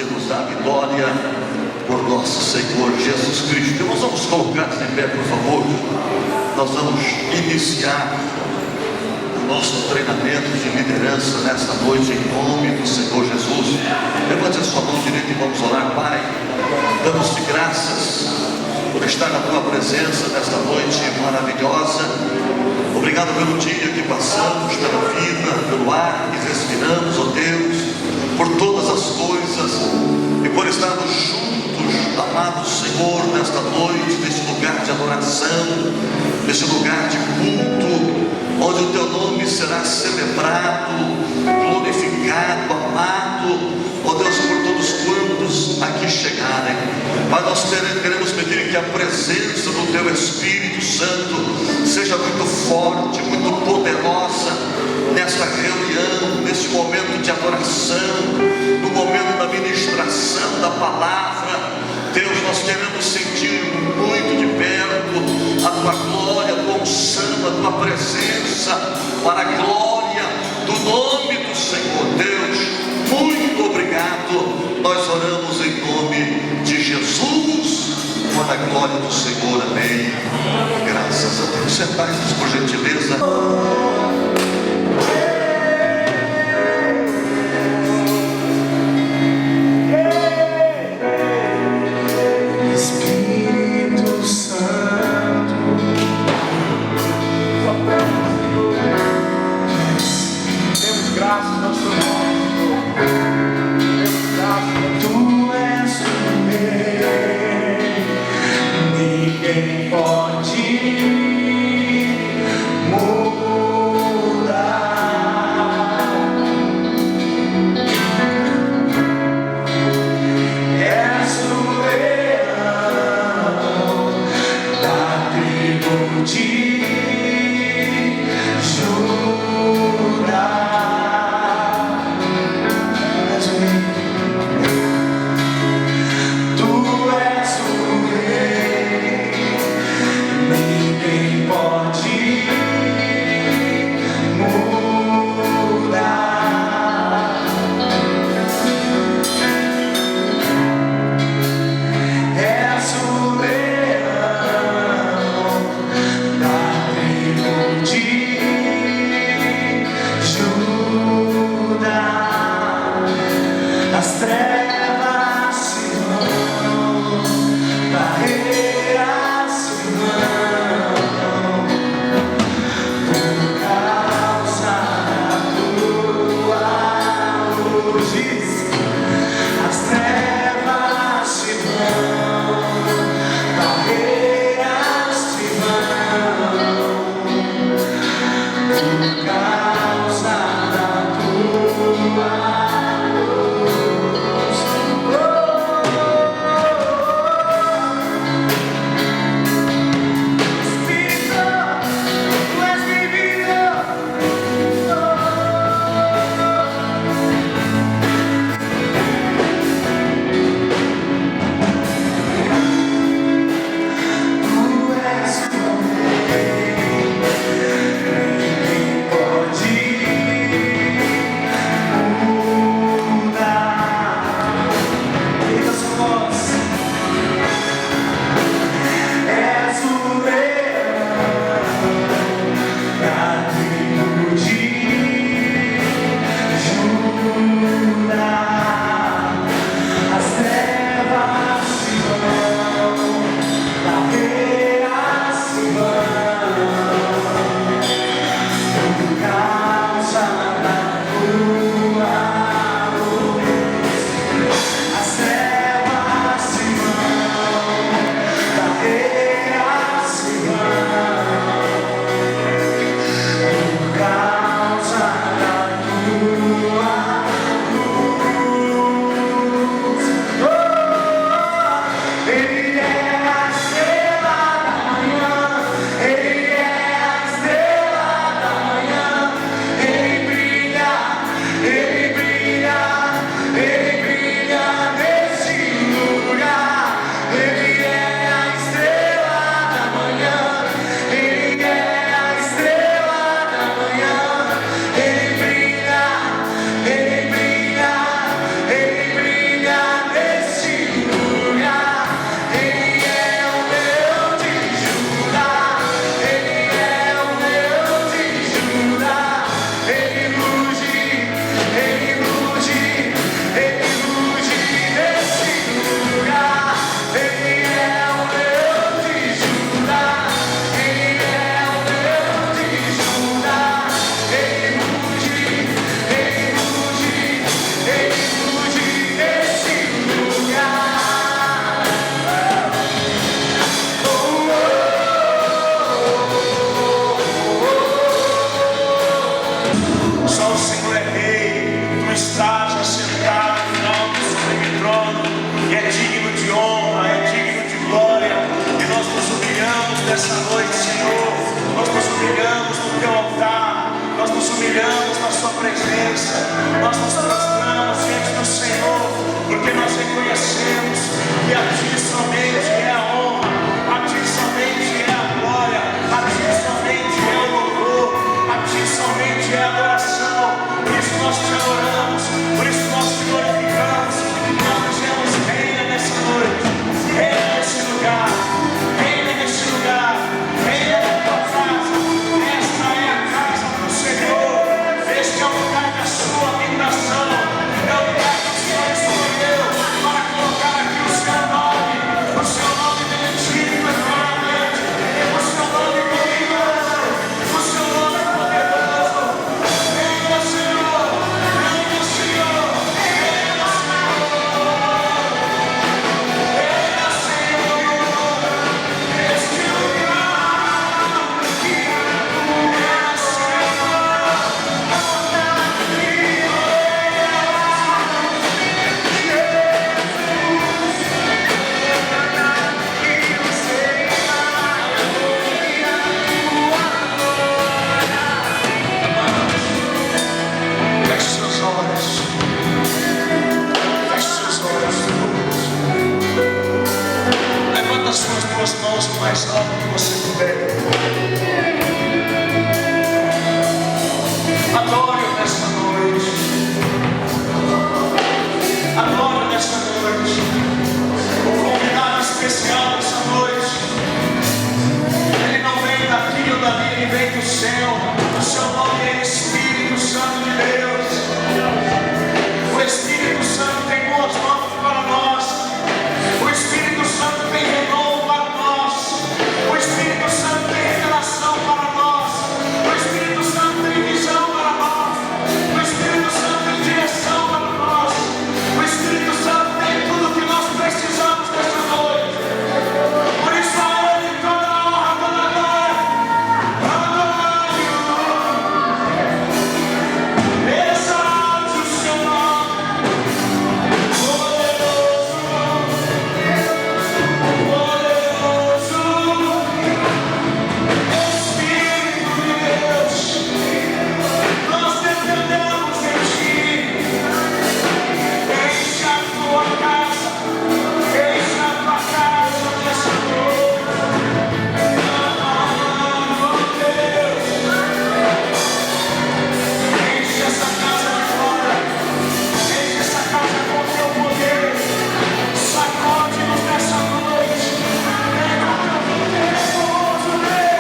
que nos dá vitória por nosso Senhor Jesus Cristo. Nós vamos colocar-nos em pé, por favor. Nós vamos iniciar o nosso treinamento de liderança nesta noite em nome do Senhor Jesus. Levante a sua mão direita e vamos orar. Pai, damos-te graças por estar na tua presença nesta noite maravilhosa. Obrigado pelo dia que passamos, pela vida, pelo ar que respiramos, ó Deus, por todas as coisas e por estarmos juntos, amado Senhor, nesta noite, neste lugar de adoração, neste lugar de culto, onde o teu nome será celebrado, glorificado, amado, ó Deus, por todos quantos aqui chegarem. Mas nós queremos pedir que a presença do teu Espírito Santo seja muito forte, muito poderosa nesta reunião, neste momento de adoração, no momento da ministração da palavra. Deus, nós queremos sentir muito de perto a tua glória, a tua unção, a tua presença, para a glória do nome do Senhor. Deus, muito obrigado. Nós oramos em nome de Jesus, para a glória do Senhor. Amém. Graças a Deus. Sentai-vos, por gentileza. e é digno de honra, é digno de glória. E nós nos humilhamos nessa noite, Senhor. Nós nos humilhamos no teu altar, nós nos humilhamos na sua presença, nós nos prostramos diante do Senhor, porque nós reconhecemos que a ti somente é a honra, a ti somente é a glória, a ti somente é o louvor, a ti somente é a adoração. Por isso nós te adoramos, por isso nós te glorificamos. Nós dizemos: reina nessa noite, reina nesse lugar, reina nesse lugar, reina na tua casa. Esta é a casa do Senhor, este é o lugar da sua habitação, é o lugar que o Senhor escolheu para colocar aqui o seu nome benedito eternamente, o seu nome glorioso, o seu nome poderoso. Reina, Senhor, reina, Senhor, reina, Senhor, reina, Senhor, neste lugar, reina, Senhor. Feche seus olhos. Feche seus olhos. Levanta as suas duas mãos o mais alto que você puder. Adore-o nesta noite. Adore-o nesta noite. O convidado especial nessa noite, ele não vem daqui ou dali, ele vem do céu. O seu nome é Espírito Santo de Deus. O Espírito Santo tem boas novas para nós. O Espírito Santo tem renovo para nós. O Espírito Santo tem revelação para nós. O Espírito Santo tem visão para nós. O Espírito Santo tem direção para nós. O Espírito Santo tem tudo que nós precisamos nessa noite. Por isso a Ele toda a honra, toda a glória. Exalte o seu nome, poderoso, poderoso, Espírito de Deus. Nós dependemos de ti. Enche a tua casa, enche a tua casa nessa noite. Oh Deus, enche essa casa de glória, enche essa casa com teu poder. Sacode-nos nessa noite. Vem com teu poder poderoso, Deus.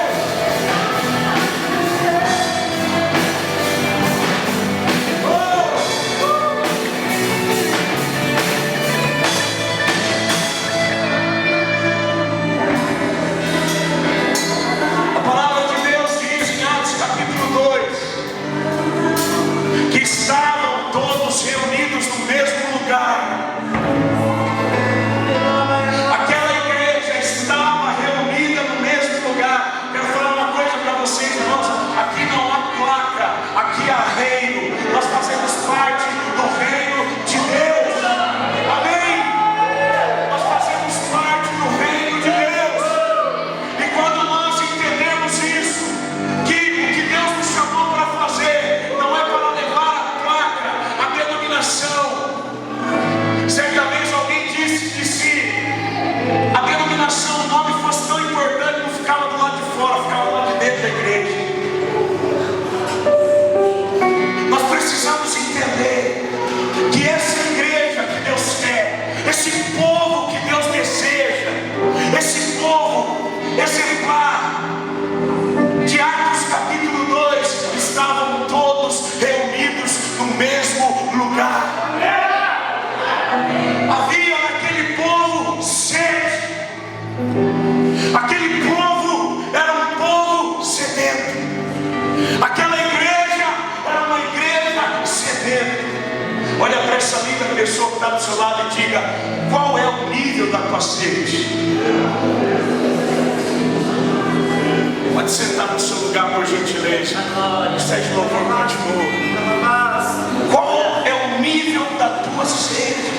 A palavra de Deus diz em Atos capítulo 2 que estavam todos reunidos no mesmo lugar. Aquela igreja estava reunida no mesmo lugar. Quero falar uma coisa para vocês, irmãos. Aqui não há placa, aqui há reino. Nós fazemos parte do reino de Deus. Amém? Nós fazemos parte do reino de Deus. E quando nós entendemos isso, que o que Deus nos chamou para fazer não é para levar a placa, a denominação. Certa vez alguém disse que se a denominação, o nome fosse tão importante, não ficava do lado de fora, ficava do lado de dentro da igreja. Nós precisamos entender que essa igreja que Deus quer, esse povo que Deus deseja, esse povo exemplar, de Atos capítulo 2, estavam todos reunidos no mesmo lugar. Havia naquele povo sede. Aquele povo era um povo sedento. Aquela igreja era uma igreja sedenta. Olha para essa linda pessoa que está do seu lado e diga: qual é o nível da tua sede? Pode sentar no seu lugar, por gentileza. Sede louvor continua. Qual é o nível da tua sede?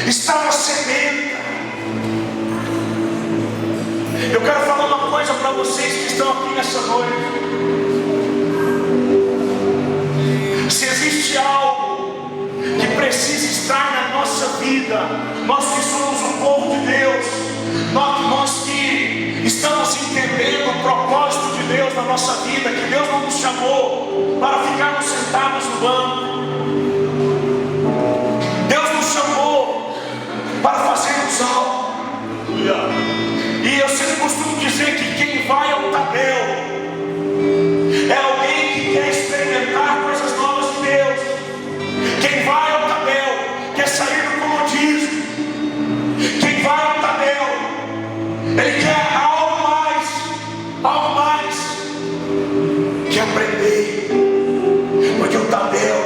estava sedenta. Eu quero falar uma coisa para vocês que estão aqui nessa noite. Se existe algo que precisa estar na nossa vida, nós que somos o povo de Deus, nós que estamos entendendo o propósito de Deus na nossa vida, que Deus não nos chamou para ficarmos sentados no banco, Deus nos chamou para fazermos algo. E eu sempre costumo dizer que quem vai ao Tadel é alguém que quer experimentar coisas novas de Deus. Quem vai ao Tadel quer sair do comodismo. Quem vai ao Tadel, ele quer algo mais, quer aprender. Porque o Tadel,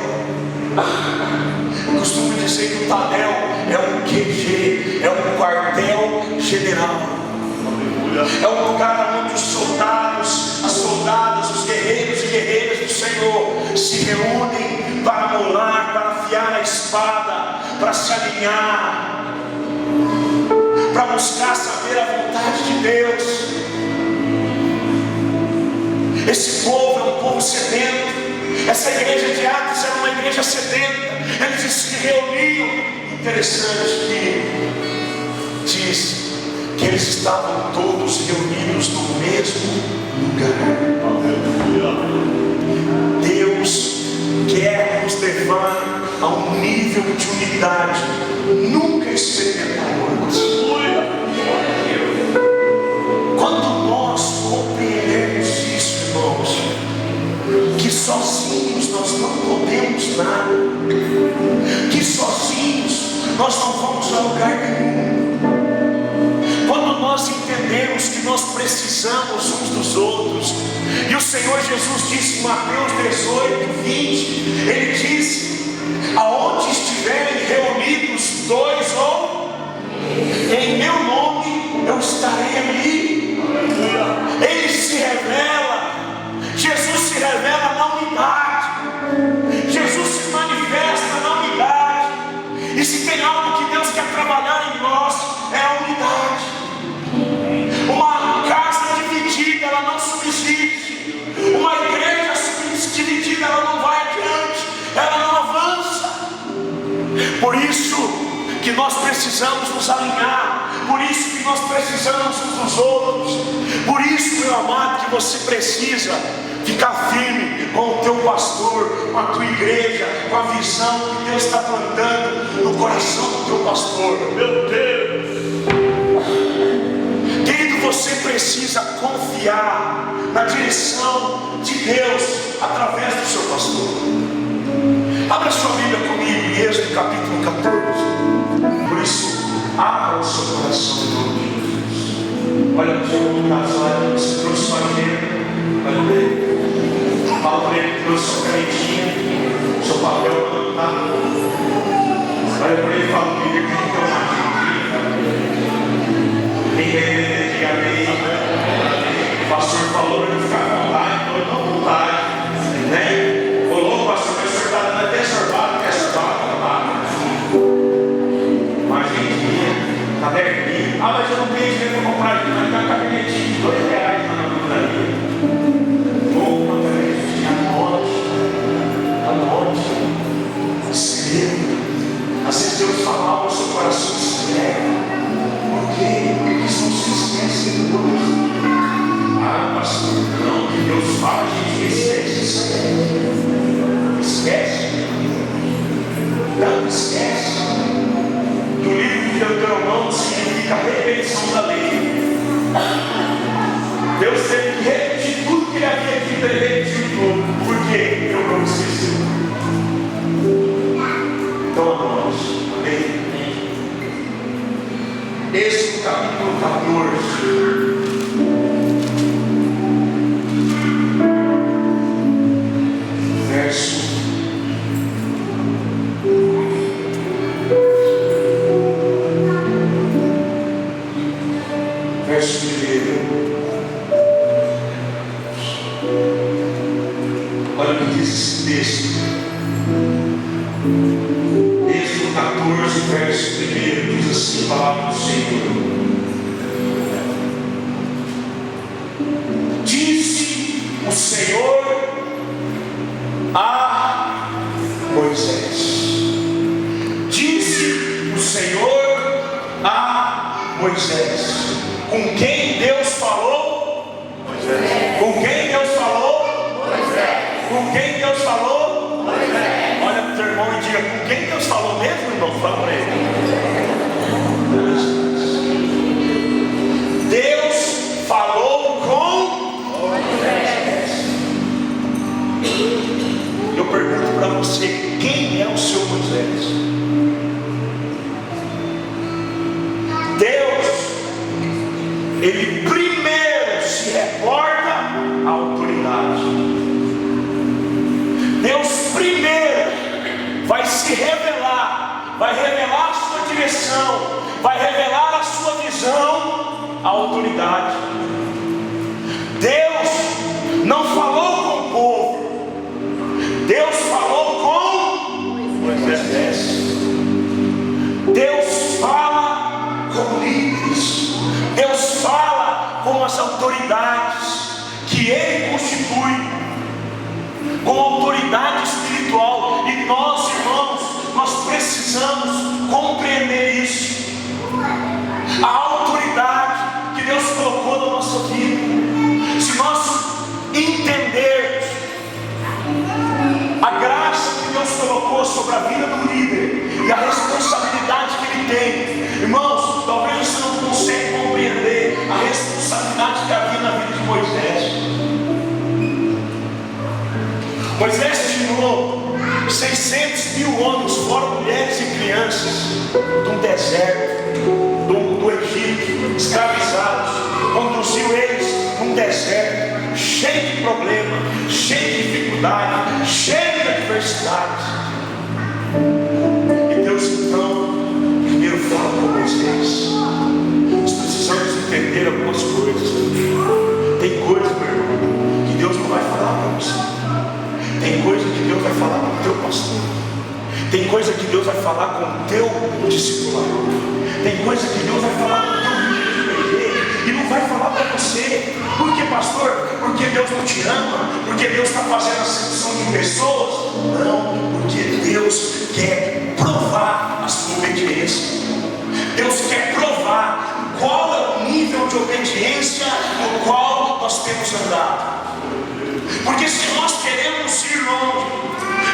eu costumo dizer que o Tadel é um QG, é um quartel general. É um lugar onde os soldados, as soldadas, os guerreiros e guerreiras do Senhor se reúnem para molar, para afiar a espada, para se alinhar, para buscar saber a vontade de Deus. Esse povo é um povo sedento. Essa igreja de Atos era uma igreja sedenta. Eles se reuniam. Interessante que diz que eles estavam todos reunidos no mesmo lugar. Deus quer nos levar a um nível de unidade nunca experimentado antes. Quando nós compreendemos isso, irmãos, que sozinhos nós não podemos nada, que sozinhos nós não vamos a lugar nenhum. Quando nós entendemos que nós precisamos uns dos outros, e o Senhor Jesus disse em Mateus 18, 20, Ele disse: aonde estiverem reunidos dois ou em meu nome, eu estarei ali. Ele se revela, Jesus se revela na unidade, Jesus se manifesta na unidade. E se tem algo que Deus quer trabalhar em nós, é a unidade. Uma casa dividida, ela não subsiste. Uma igreja dividida, ela não vai adiante, ela não avança. Por isso que nós precisamos nos alinhar. Por isso que nós precisamos uns dos outros. Por isso, meu amado, que você precisa ficar firme com o teu pastor, com a tua igreja, com a visão que Deus está plantando no coração do teu pastor. Meu Deus! Querido, você precisa confiar na direção de Deus através do seu pastor. Abra sua Bíblia comigo em Êxodo capítulo 14. Por isso, abra o seu coração em nome de Jesus. Olha para o seu casal, você trouxe sua agenda. Olha para ele. Fala para ele que trouxe sua canetinha, seu papel para anotar. Olha para ele e fala comigo que tem uma agenda. Ninguém o pastor falou para ele ficar com vontade, então ele não vontade, né? Falou, pastor, o senhor está dando até sorbado, mas gente, está pertinho. Ah, mas eu não tenho dinheiro para comprar, mas está com a canetinha de R$2 na livraria. Vou anote, segredo. Às vezes Deus fala algo no seu coração, escreve. Por quê? Porque isso não se esquece de Deus. Ah, pastor, não, que Deus fala, a gente esquece. Esquece. Não esquece. Que o livro de Deuteronômio significa a repetição da lei. Deus teve que repetir tudo que ele havia dito, ele repetiu tudo. Por quê? Eu não esqueci. Então, nós, amém? Êxodo capítulo 14. Verso 1. Olha o que diz esse texto. Êxodo 14, verso 1. 1 diz assim a palavra do Senhor. Disse o Senhor a Moisés. Disse o Senhor a Moisés. Com quem Deus falou? Moisés. Com quem Deus falou? Moisés. Com quem Deus falou? Moisés. Olha para o teu irmão e diga: com quem Deus falou mesmo, irmão? Fala para ele. Deus falou com Moisés. Eu pergunto para você: quem é o seu Moisés? Deus, Ele primeiro se reporta à autoridade. Deus primeiro vai se revelar, vai revelar a sua direção, vai revelar a sua visão à autoridade. Deus não falou com o povo, Deus falou com Moisés. Deus fala com líderes, Deus fala com as autoridades que Ele constitui, com autoridade espiritual. E nós, irmãos, nós precisamos compreender isso. A autoridade que Deus colocou na nossa vida, se nós entendermos a graça que Deus colocou sobre a vida do líder e a responsabilidade que ele tem, irmãos, talvez você não consiga compreender a responsabilidade que havia na vida de Moisés. Moisés tirou 600 mil homens, fora mulheres e crianças, de um deserto, do Egito, escravizados, conduziu eles num deserto cheio de problemas, cheio de dificuldade, cheio de adversidades. E Deus então primeiro fala com Moisés. Nós precisamos entender algumas coisas. Tem coisas, meu irmão, que Deus não vai falar para você. Tem coisa que Deus vai falar com o teu pastor. Tem coisa que Deus vai falar com o teu discipulador. Tem coisa que Deus vai falar com o teu líder de igreja e não vai falar para você. Por que, pastor? Porque Deus não te ama? Porque Deus está fazendo acepção de pessoas? Não, porque Deus quer provar a sua obediência. Deus quer provar qual é o nível de obediência no qual nós temos andado. Porque se nós queremos ir longe,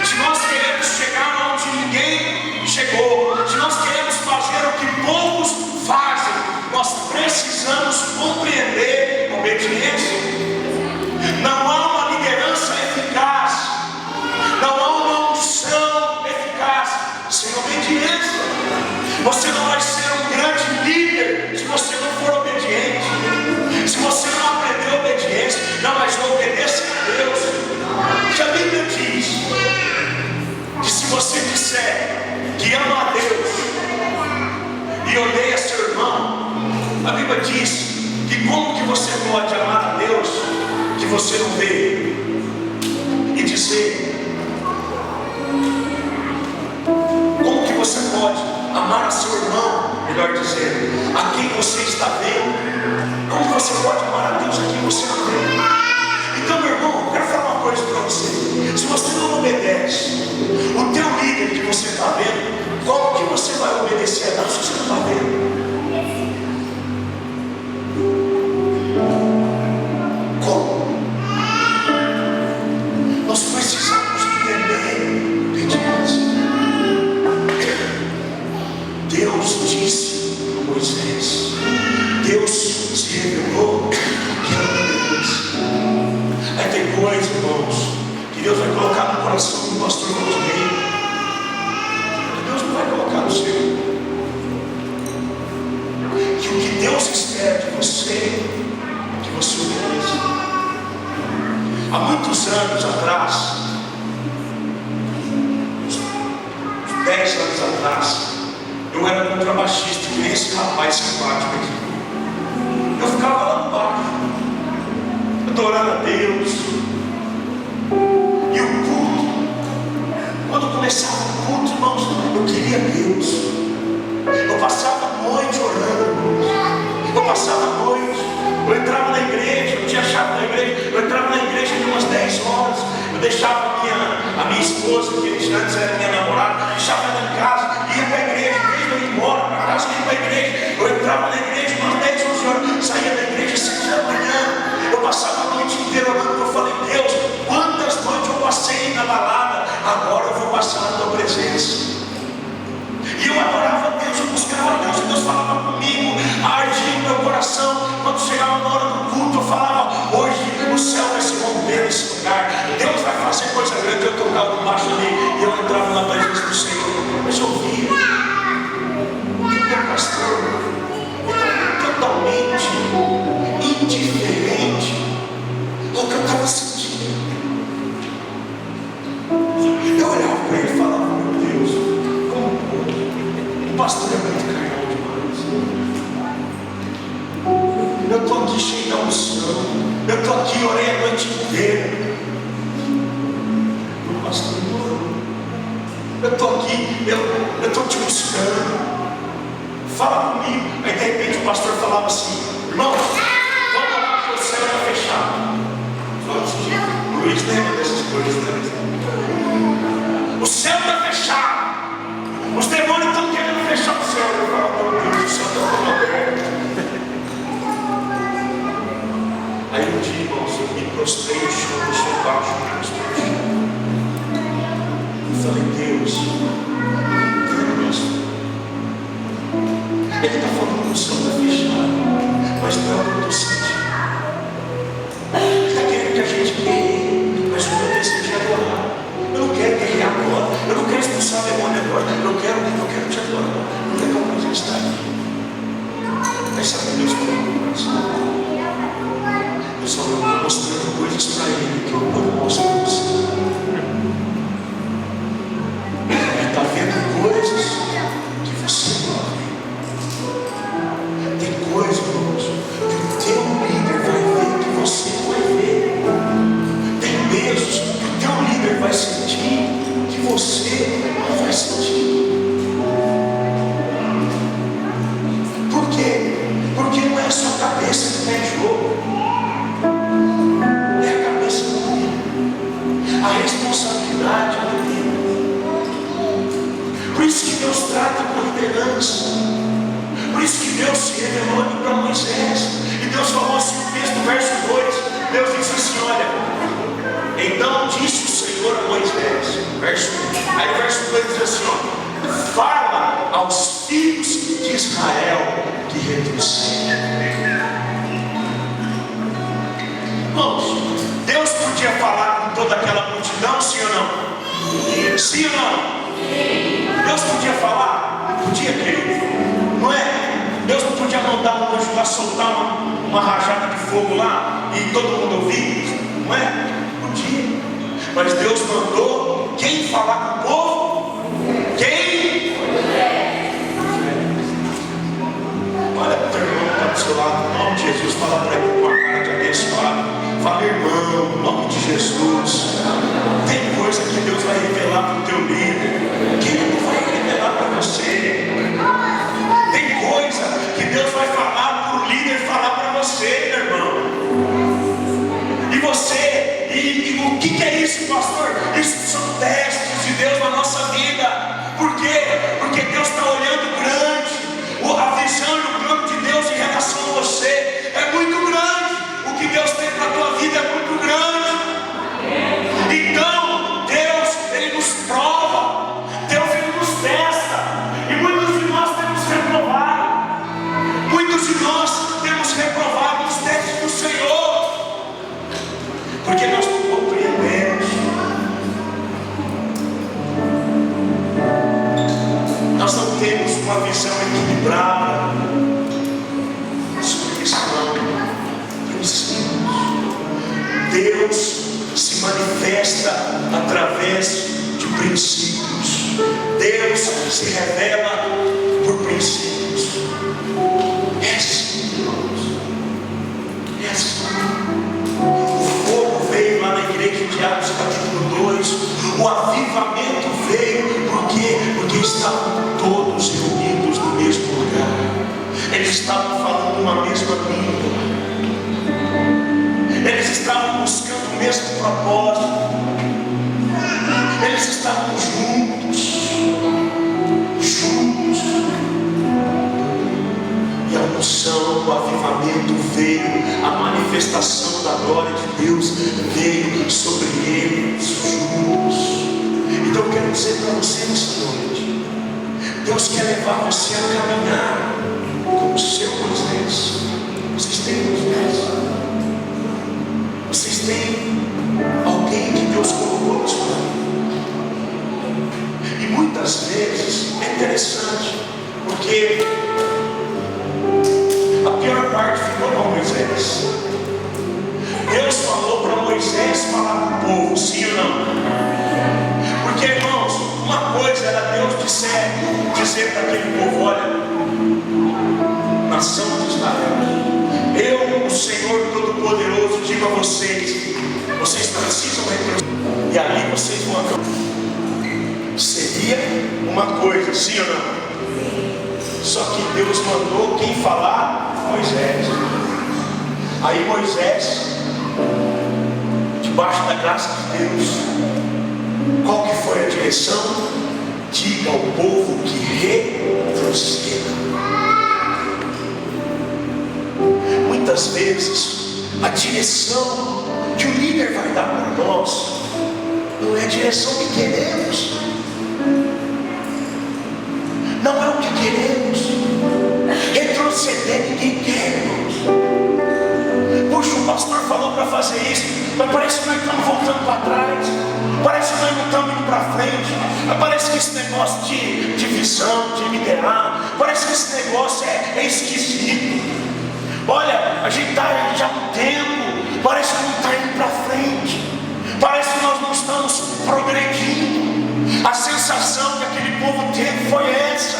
se nós queremos chegar onde ninguém chegou, se nós queremos fazer o que poucos fazem, nós precisamos compreender a obediência. Não há uma liderança eficaz, não há uma unção eficaz sem obediência. Você não vai ser um grande líder se você não for obediente. Se você não aprender obediência, não, mas não obedeça a Deus. Que a Bíblia diz que se você disser que ama a Deus e odeia seu irmão, a Bíblia diz que como que você pode amar a Deus que você não vê e dizer, como que você pode amar a seu irmão, melhor dizendo, a quem você está vendo? Como você pode amar a Deus a quem você não vê? Então, meu irmão, eu quero falar uma coisa para você. Se você não obedece o teu líder que você está vendo, como que você vai obedecer a Deus se você não está vendo? Como? Nós precisamos entender obediência. Deus disse a Moisés, Deus se revelou que era obediência. Aí tem coisa, irmãos, que Deus vai colocar no coração do pastor Rodney, que Deus não vai colocar no seu. Que o que Deus espera de você, que você obedeça. Há muitos anos atrás, uns 10 anos atrás, eu era contrabaixista, que nem esse rapaz simpático aqui. Eu ficava lá no baixo, adorando a Deus. E o culto, quando começava o culto, irmãos, eu queria Deus. Eu passei deixava a minha esposa, que antes era minha namorada, deixava ela em casa, ia para a igreja, em vez de eu ir embora para casa, ia para a igreja. Eu entrava na igreja umas 10, 11 horas, saía da igreja às 7 da manhã. Eu passava a noite inteira orando. Eu falei, Deus, quantas noites eu passei na balada, agora eu vou passar na tua presença. E eu adorava Deus, eu buscava Deus, e Deus falava comigo, ardia no meu coração. Quando chegava na hora do culto, eu falava, hoje o céu vai se romper nesse lugar, Deus vai fazer coisa grande. Eu tocava debaixo ali, e eu entrava na presença do Senhor. Mas eu via que meu pastor estava totalmente indiferente ao que eu estava sentindo. Eu olhava para ele e falava, meu Deus, o pastor é muito carnal demais. Eu estou aqui cheio da unção, eu estou aqui, orei a noite inteira. O pastor orou. Eu estou aqui, eu estou te buscando. Fala comigo. Aí de repente o pastor falava assim, irmãos, vamos lá porque o céu está fechado. O Luiz lembra dessas coisas, né? O céu está fechado. Os demônios estão querendo fechar o céu. Eu falo, meu Deus, o céu está todo aberto. Aí um dia, irmãos, eu me prostrei no chão, eu sou baixo, eu me prostrei no chão. Eu falei, Deus, entendo isso. Ele está falando que o céu está fechado, mas não é o que eu estou sentindo. Ele está querendo que a gente guerreie, mas o meu desejo é adorar. Eu não quero guerrear agora, eu não quero expulsar o demônio agora, eu quero te adorar. Não é como a gente está aqui. Mas sabe que Deus falou com nós? Deus falou, eu estou mostrando coisas para Ele que eu não mostro para você. Ele está vendo coisas que você não vê. Tem coisas, irmãos, que o teu líder vai ver que você vai ver. Tem pesos que o teu líder vai sentir que você não vai sentir. Por quê? Porque não é só a cabeça que está em jogo, é a cabeça do líder. A responsabilidade é do líder. Por isso que Deus trata com liderança. Por isso que Deus se revelou aqui para Moisés. E Deus falou assim, o texto, verso 2. Deus disse assim, olha, então disse o Senhor a Moisés, verso 1. Aí o verso 2 diz assim, ó, fala aos filhos de Israel que retrocedem. Irmãos, Deus podia falar com toda aquela multidão, sim ou não? Sim ou não? Deus podia falar? Podia, querido. Não é? Deus não podia mandar um anjo lá soltar uma rajada de fogo lá e todo mundo ouvir? Não é? Podia. Mas Deus mandou quem falar com o povo? Quem? Olha para o teu irmão que está do seu lado, em nome de Jesus, fala para ele com uma cara de abençoado. Fala, irmão, em nome de Jesus. Tem coisa que Deus vai revelar para o teu líder que Ele não vai revelar para você. Tem coisa que Deus vai falar para o líder falar para você, meu irmão. E você, e o que é isso, pastor? Isso são testes de Deus na nossa vida. Por quê? Porque Deus está olhando grande. A visão e o plano de Deus em relação a você é muito grande. O que Deus tem para a tua vida é muito grande. Então, Deus, Ele nos prova. Deus, Ele nos testa. E muitos de nós temos reprovado. Muitos de nós temos reprovado os testes do Senhor. Porque nós não compreendemos. Nós não temos uma visão equilibrada sobre questão princípios. Deus se manifesta através de princípios. Deus se revela por princípios. É assim, irmãos. É assim. O fogo veio lá na igreja de Atos capítulo 2. O avivamento veio. Por quê? Porque estavam todos reunidos no mesmo lugar. Eles estavam falando uma mesma língua. Eles estavam buscando o mesmo propósito. Moisés estavam juntos. E a unção, o avivamento veio, a manifestação da glória de Deus veio sobre eles juntos. Então eu quero dizer para você nessa noite, Deus quer levar você a caminhar como o seu Moisés. Vocês têm Moisés? Vocês têm alguém que Deus colocou no seu caminho? E muitas vezes é interessante, porque a pior parte ficou para Moisés. Deus falou para Moisés falar com o povo, sim ou não? Porque, irmãos, uma coisa era Deus dizer para aquele povo: olha, nação de Israel, eu, o Senhor Todo-Poderoso, digo a vocês, vocês precisam retroceder, e ali vocês vão acabar. Seria uma coisa, sim ou não? Só que Deus mandou quem falar? Moisés. Aí Moisés, debaixo da graça de Deus, qual que foi a direção? Diga ao povo que retroceda. Muitas vezes a direção que o líder vai dar para nós não é a direção que queremos. Não é o que queremos. Retroceder ninguém quer, irmãos. Puxa, o pastor falou para fazer isso, mas parece que nós estamos voltando para trás. Parece que nós não estamos indo para frente. Mas parece que esse negócio de visão, de liderar, parece que esse negócio é esquisito. Olha, a gente está já há um tempo, parece que não está indo para frente. Parece que nós não estamos progredindo. A sensação que aquele povo teve foi essa,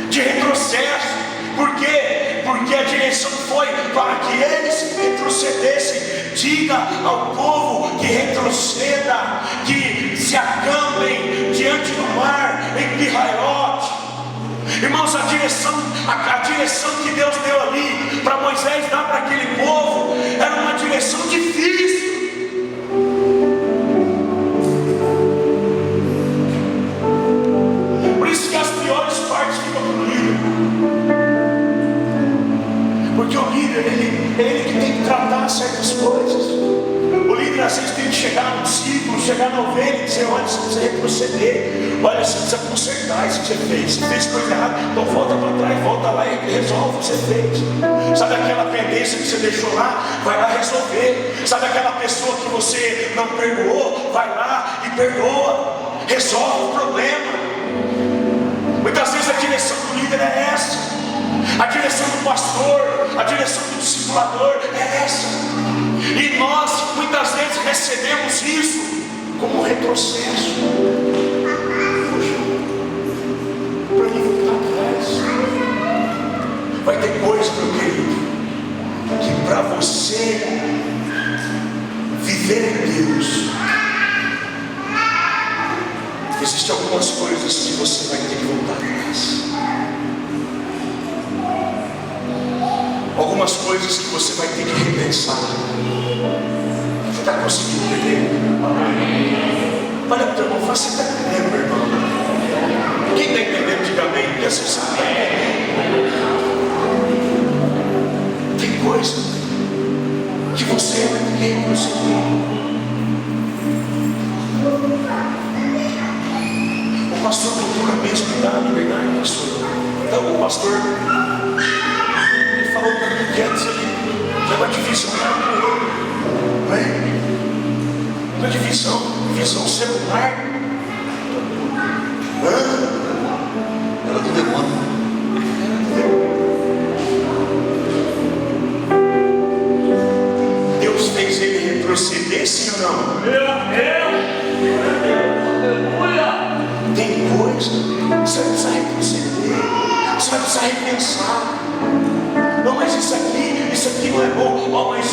de retrocesso. Por quê? Porque a direção foi para que eles retrocedessem. Diga ao povo que retroceda, que se acampem diante do mar, em Pi-Hahirote. Irmãos, a direção que Deus deu ali para Moisés dar para aquele povo era uma direção difícil. Por isso que as piores partes ficam para o líder. Porque o líder, ele que tem que tratar certas coisas. O líder às vezes tem que chegar no discípulo, chegar na ovelha e dizer: olha, você precisa retroceder. Olha, você precisa consertar isso que você fez. Você fez coisa errada, então volta para trás, volta lá e resolve o que você fez. Sabe aquela pendência que você deixou lá? Vai lá resolver. Sabe aquela pessoa que você não perdoou? Vai lá e perdoa. Resolve o problema. Muitas vezes a direção do líder é essa. A direção do pastor, a direção do discipulador é essa. E nós muitas vezes recebemos isso como um retrocesso. Poxa, para mim voltar atrás. Vai ter coisa, meu querido, que para você viver em Deus, existem algumas coisas que você vai ter que voltar atrás. Algumas coisas que você vai ter que repensar. Você está conseguindo entender? Olha para o teu irmão, você está entendendo, meu irmão? Quem está entendendo, diga amém, porque você sabe. Tem coisa que você vai ter que retroceder. O pastor procura mesmo cuidado, verdade, pastor? Então, o pastor falou para mim que antes ele tinha uma divisão lá no olho, não é? Uma divisão celular. Era do demônio. Deus fez ele retroceder, sim ou não? Tem coisa que você precisa retroceder, você vai precisar repensar. Não, mas isso aqui não é bom. Oh, mas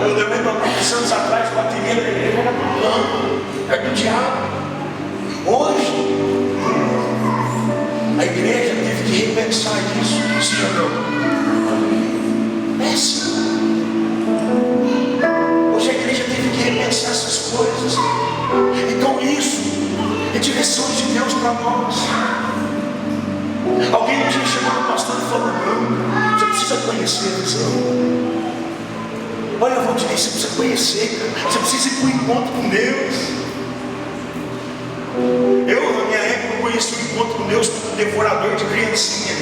eu lembro há muitos anos atrás, o bateria da igreja era do plano, era do diabo. Hoje, a igreja teve que repensar isso, sim ou não? É sim. Hoje a igreja teve que repensar essas coisas. Então isso para nós. Alguém um dia chegou no pastor e falou: não, você precisa conhecer a visão. Olha, eu vou te dizer, você precisa conhecer, cara. Você precisa ir para o encontro com Deus. Eu, na minha época, conheci o encontro com Deus como devorador de criancinha.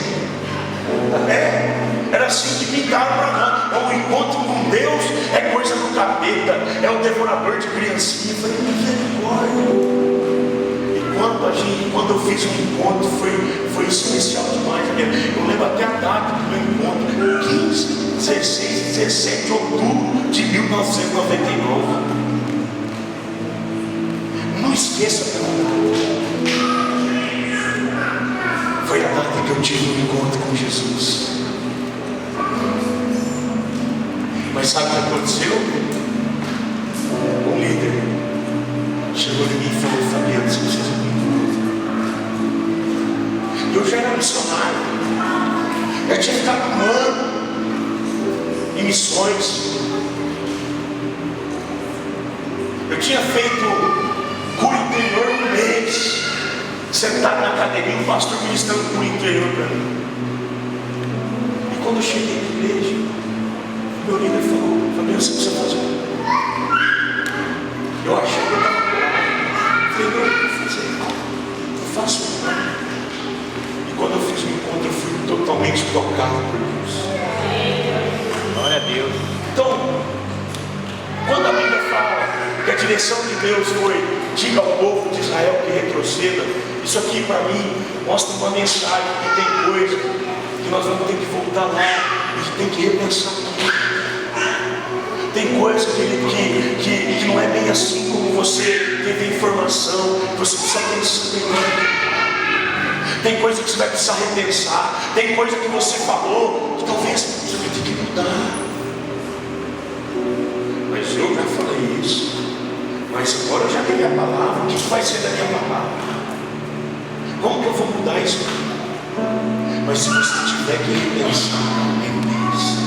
Era assim que pintaram para nós. O encontro com Deus é coisa do capeta, é o devorador de criancinha. Eu falei: misericórdia. E quando eu fiz um encontro, foi especial demais. Eu lembro até a data do meu encontro: 15, 16, 17 de outubro de 1999. Não esqueça aquela data. Foi a data que eu tive um encontro com Jesus. Mas sabe o que aconteceu? O líder chegou em mim e falou: Fabiano, você precisa de mim. Eu já era missionário. Eu tinha ficado um ano em missões. Eu tinha feito cura interior um mês, sentado na academia, um pastor ministrando cura interior para mim. E quando eu cheguei na igreja, meu líder falou: Fabiano, você precisa fazer. Eu achei que eu estava curado. Falei: não, eu vou fazer. Eu faço um. E quando eu fiz o encontro, eu fui totalmente tocado por Deus. Glória a Deus. Então, quando a Bíblia fala que a direção de Deus foi: diga ao povo de Israel que retroceda, isso aqui para mim mostra uma mensagem que tem coisa que nós vamos ter que voltar lá, a gente tem que repensar aqui. Tem coisa que não é bem assim como você teve informação, você precisa pensar melhor. Tem coisa que você vai precisar repensar, tem coisa que você falou que talvez você vai ter que mudar. Mas eu já falei isso. Mas agora eu já dei a palavra. O que vai ser da minha palavra? Como que eu vou mudar isso? Mas se você tiver que repensar, repense.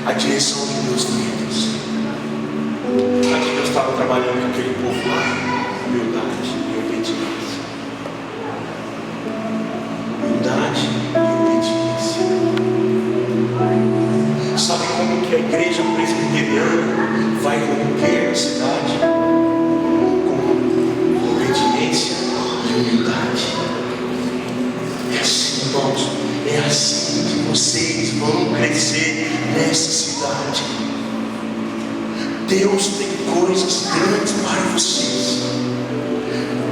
A direção de Deus foi repensar. Aqui Deus estava trabalhando com aquele povo lá. Humildade e obediência. Humildade e obediência. Sabe como que a igreja presbiteriana vai romper a cidade? Com obediência e humildade. É assim, irmãos, é assim que vocês vão crescer nessa cidade. Deus tem coisas grandes para vocês.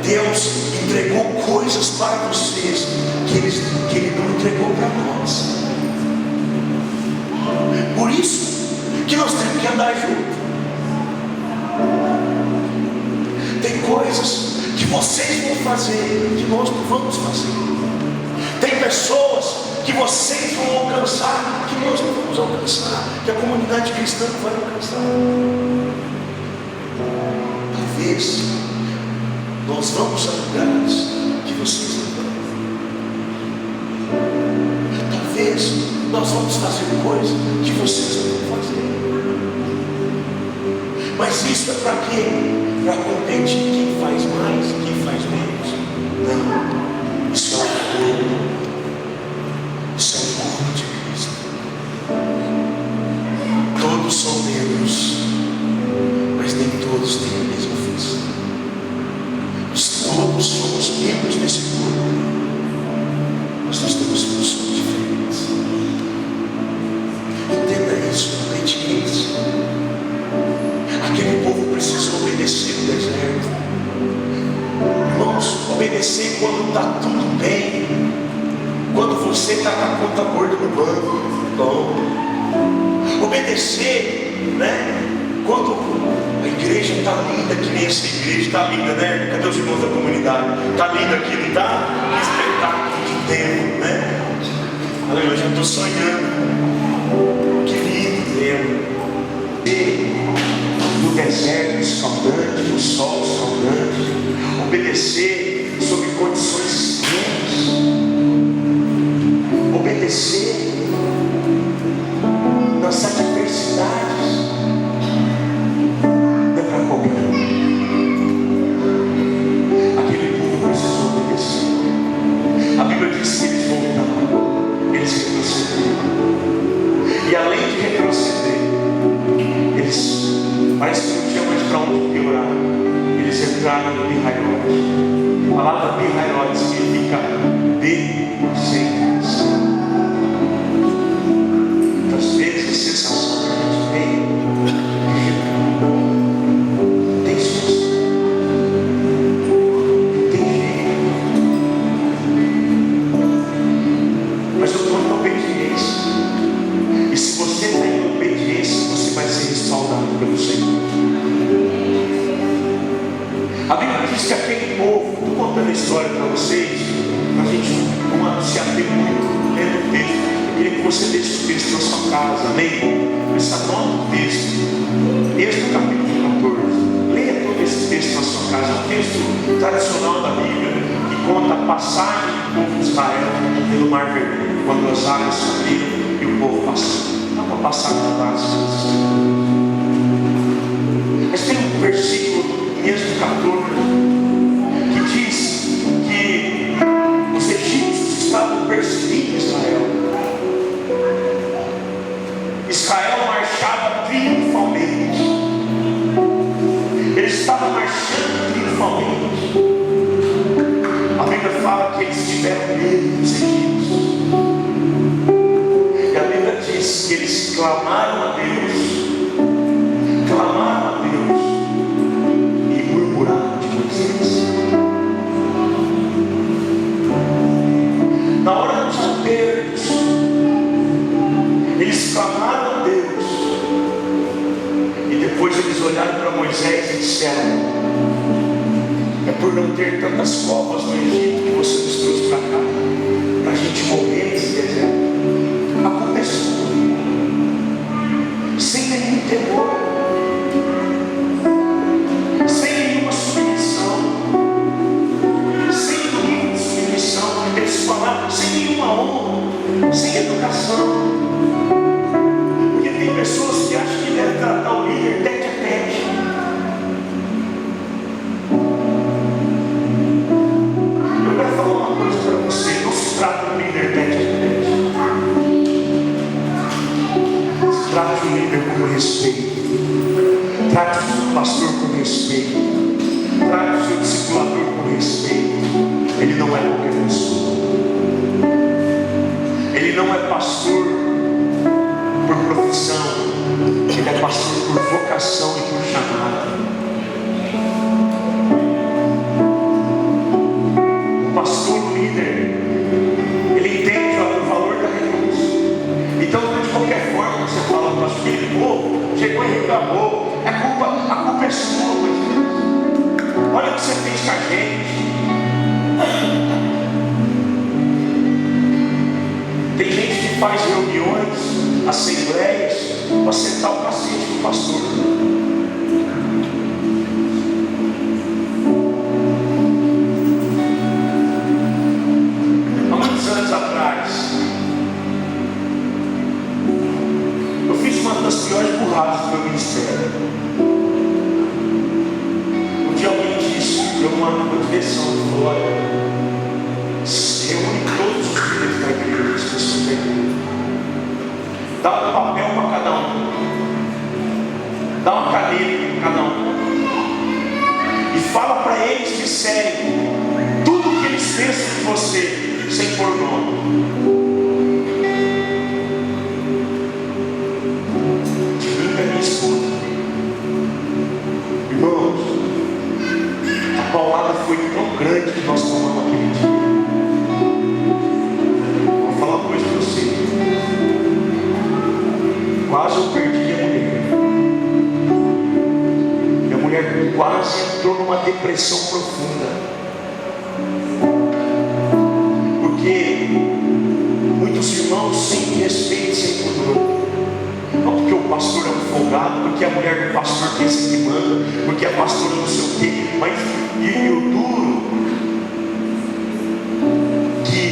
Deus entregou coisas para vocês que Ele não entregou para nós. Por isso que nós temos que andar junto. Tem coisas que vocês vão fazer que nós não vamos fazer. Tem pessoas que vocês vão alcançar que nós não vamos alcançar, que a comunidade cristã não vai alcançar. Talvez nós vamos a lugares que vocês não vão. Talvez nós vamos fazer coisas que vocês não vão fazer. Mas isso é para quê? Para competir quem faz mais e quem faz menos. Não, isso é um corpo. Isso é um corpo de Cristo. Todos são membros, mas nem todos têm a mesma função. Nós todos somos membros desse corpo, mas nós temos funções diferentes. Entenda isso, obediência. Aquele povo precisou obedecer no deserto. Irmãos, obedecer quando está tudo bem. Quando você está com a conta gorda no banco, bom. Obedecer, né? Quando a igreja está linda, que nem essa igreja está linda, né? Cadê os irmãos da comunidade? Está linda aqui, não está? Que espetáculo de tempo, né? Aleluia, eu já estou sonhando. Que lindo tempo. No deserto saudante, no sol saudante, obedecer sob condições extremas, obedecer nas adversidades, não é para qualquer um. Aquele povo precisou obedecer. aonde pioraram. Eles entraram no Pirrairote. A palavra Pirrairote significa desensação. Muitas vezes a sensação que a gente tem tem solução, tem jeito. Mas eu estou em obediência. E se você está em obediência, você vai ser respaldado pelo Senhor. A Bíblia diz que aquele povo, estou contando a história para vocês, para a gente não se ater muito lendo o texto. Eu queria que você lesse o texto na sua casa, amém? Essa nota do texto, Êxodo capítulo 14. Leia todo esse texto na sua casa. É um texto tradicional da Bíblia que conta a passagem do povo de Israel pelo Mar Vermelho, quando as águas subiram e o povo passou. Não é uma passagem básica. Mas tem um versículo em Êxodo 14 que diz que os egípcios estavam perseguindo Israel. Israel marchava triunfalmente. Eles estavam marchando triunfalmente. A Bíblia fala que eles tiveram medo dos egípcios. E a Bíblia diz que eles clamaram a Deus. Clamaram a Deus. E murmuraram de Moisés. Na hora dos apertos, eles clamaram a Deus. E depois eles olharam para Moisés e disseram: é por não ter tantas covas no Egito que você nos trouxe para cá, para a gente morrer nesse deserto. A culpa é sua. Sem nenhum temor, sem nenhuma submissão, sem nenhuma submissão. Eles falaram sem nenhuma honra, sem educação. Porque tem pessoas que acham que devem tratar o líder tete a tete. Eu quero falar uma coisa para você: não se trata do líder tete a tete. Se trata do líder com respeito. Trate o seu pastor com respeito. Trate o seu discipulador com respeito. Ele não é qualquer pessoa. Ele não é pastor por profissão. Ele é pastor por vocação e por chamada. O pastor, o líder, ele entende o valor da renúncia. Então, de qualquer forma, você fala para o pastor: filho, chegou e reclamou. A culpa é sua, mas olha o que você fez com a gente. Tem gente que faz reuniões, assembleias, para sentar o paciente do pastor. Há muitos anos atrás, eu fiz uma das piores burradas do meu ministério. Um dia alguém disse, deu uma direção, falou: olha, reúne todos os líderes da igreja, as pessoas da igreja. Dá um papel para cada um. Dá uma caneta para cada um. E fala para eles disserem tudo o que eles pensam de você, sem pôr nome. De mim e da minha esposa. Irmãos, a paulada foi tão grande que nós tomamos aquele dia. Vou falar uma coisa para você. Quase eu perdi minha mulher. Minha mulher quase entrou numa depressão profunda. Porque muitos irmãos sem respeito, sem pudor. Não porque o pastor é um folgado, porque a mulher do pastor pensa que manda, porque a pastora não sei o quê. Mas e o duro que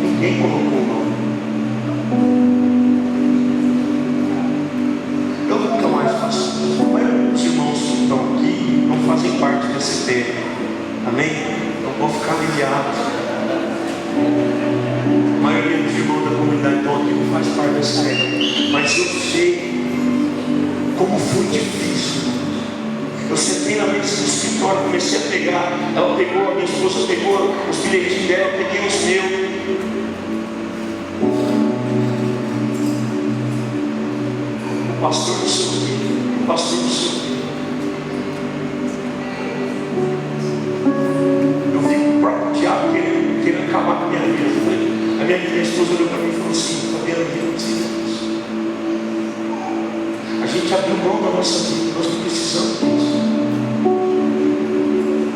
ninguém colocou o nome. Eu nunca mais faço isso. Mas os irmãos que estão aqui não fazem parte desse tema. Amém? Então vou ficar aliviado. A maioria dos irmãos da comunidade estão aqui não faz parte desse tema. Mas eu sei como foi difícil. história, comecei a pegar. Ela pegou, a minha esposa pegou os bilhetinhos dela, eu peguei os meus. O pastor do seu filho, o pastor do seu filho. Eu vi o próprio diabo querendo acabar com a minha vida. A minha esposa olhou para mim e falou assim: Fabiano, eu não precisa disso. A gente abriu mão da nossa vida, nós não precisamos disso.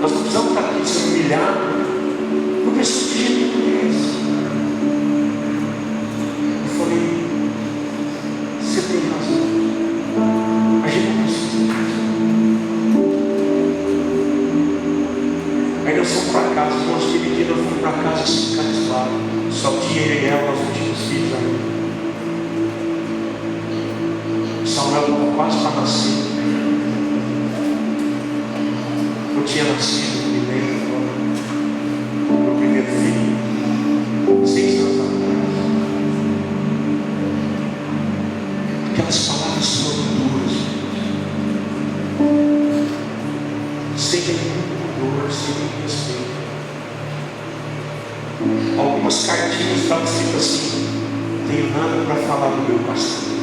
Nós não precisamos estar aqui sendo humilhados. Não precisamos de gente como esse. Eu falei: você tem razão. A gente não precisa disso. Aí nós fomos para casa, nós aquele dia nós fomos para casa assim, cabisbaixo. Só tinha ele e ela, nós não tínhamos filhos ainda. Samuel estava quase para nascer. Eu tinha nascido, me lembro agora. Meu primeiro filho, 6 anos atrás. Aquelas palavras foram duras, sem nenhum pudor, sem nenhum respeito. Algumas cartinhas estavam escritas assim: tenho nada para falar do meu pastor.